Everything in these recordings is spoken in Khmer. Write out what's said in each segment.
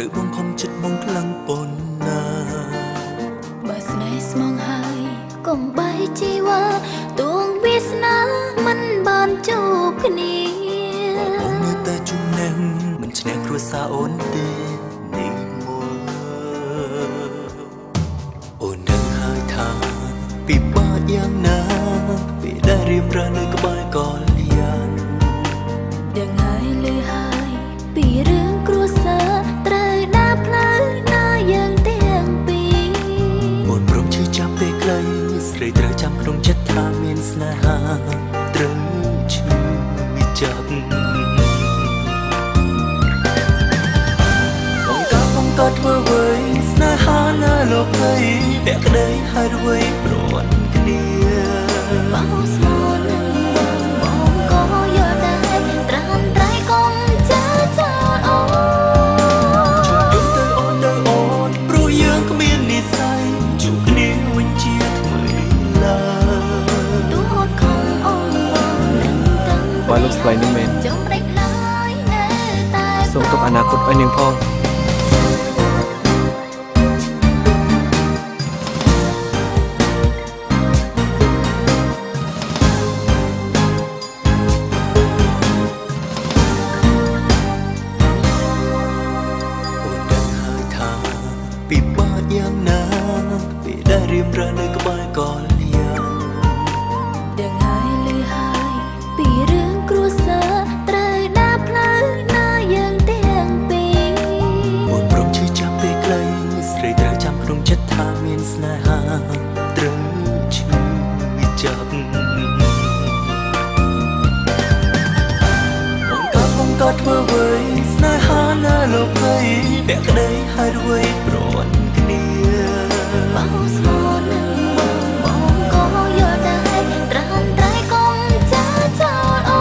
ត្រូវបងខំចិត្តបងខ្លាំងប៉ុណ្ណាបើស្នេហ៍ស្មងហើយកុំបែកជីវ៉ាទួងវាសនាមិនបានជួបគ្នាបងនៅតែជំនះមិនឈ្នះគ្រួសារអូនទេនេះមួយអូនដឹងហើយថាពិបាកយ៉ាងណាពេលដែលរៀបរះនៅក្បែរកលយានដឹងហើយលឺហើយពីរឿងគ្រួសារត្រូវដើរផ្លូវណាយើងទាំងពីរអូនព្រមឈឺចាប់ពេលខ្លីស្រីត្រូវចាំក្នុងចិត្តថាមានស្នេហាត្រូវឈឺចាប់បងក៏ធ្វើអ្វីស្នេហានៅលោកភ័យពាក់ក្តីហើយអ្វីព្រាត់គ្នាបងស្មោះនឹងបងក៏យល់ដែរត្រាំត្រៃកុំចាចោលអូនជួយទៅអូនទៅអូនព្រោះយើងគ្មាននិស្ស័យជួបគ្នាវិញជាថ្មីឡើយទូអត់ខំអូននឹងទាំងបាទលោកស្រីនឹងមែនចង់ព្រិចឡើយនៅតែសូមទុកអនាគតឲ្យនាងផងពិបាកយ៉ាងណាពេលដែលរៀបរះនៅក្បែរកលយានដឹងហើយលឺហើយពីរឿងគ្រួសារត្រូវដើរផ្លូវណាយើងទាំងពីរអូនព្រមឈឺចាប់ពេលខ្លីស្រីត្រូវចាំក្នុងចិត្តថាមានស្នេហាត្រូវឈឺចាប់បងក៏ធ្វើអ្វីស្នេហានៅលោកភ័យពាក់ក្តីហើយអ្វីព្រាត់គ្នាបងស្មោះនឹងបងក៏យល់ដែរត្រាំត្រៃកុំចាចោលអូ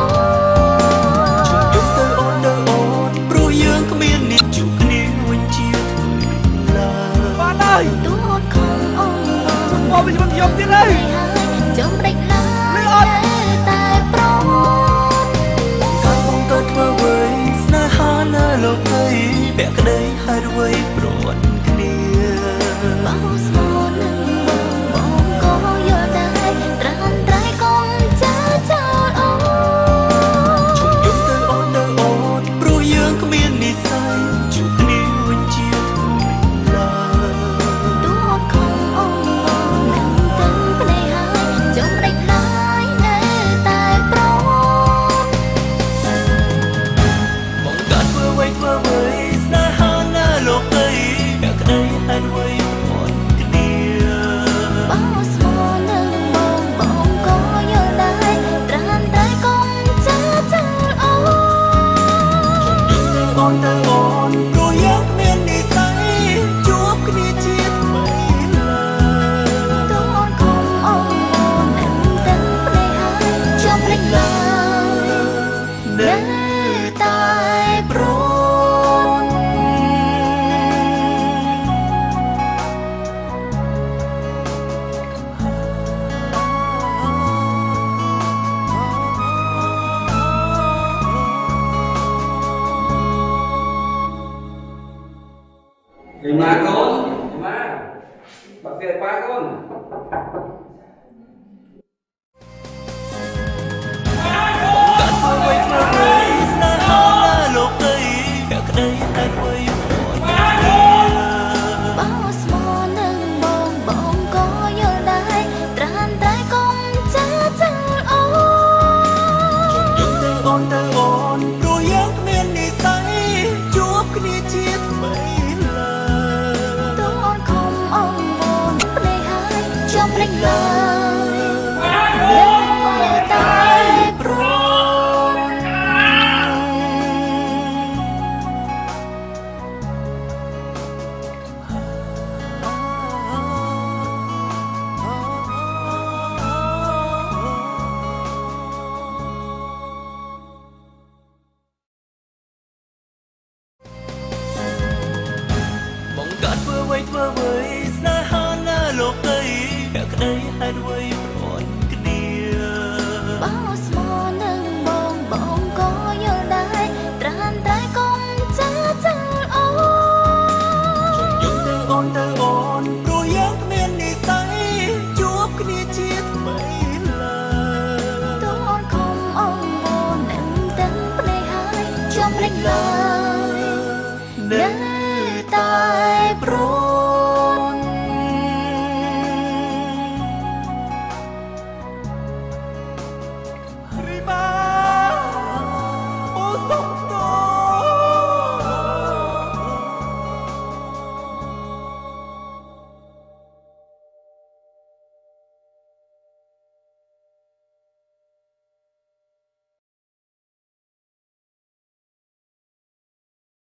នជួយទៅអូនទៅអូនព្រោះយើងគ្មាននេះជួបគ្នាវិញជាថ្មីឡើយបានហើយទូអត់ខំអូនសុំមកវិញមកយកទៀតហើយចង់ព្រិចឡើយតែប្របងក៏ធ្វើអ្វីស្នេហានៅលោកភ័យពាក់ក្តីហើយអ្វីព្រាត់គ្នាបងស្មោះនឹងបងក៏យល់ដែរត្រាំត្រៃកុំចាចោលអូជួយទៅអូនទៅអូនព្រោះយើងគ្មាននិស្ស័យជួបគ្នាវិញជាថ្មីឡើយទូអត់ខំអូននឹងទាំងភ្នែកហើយចង់ព្រិចឡើយនៅតែប្របងក៏ធ្វើអ្វីស្នេហានៅលោកភ័យពាក់ក្តីហើយអ្វីព្រាត់គ្នាបងស្មោះនឹងបងក៏យល់ដែរត្រាំតែកុំចាចោលអូអូនទៅអូនព្រោះយើងគ្មាននិស្ស័យជួបគ្នាជាថ្មីឡើយទូអត់ខំអូននឹងទាំងភ្នែកហើយចង់ព្រិចឡើយនៅតែប្រđi mà con đi mà bật tiền ba con ចង់ព្រិច ឡើយ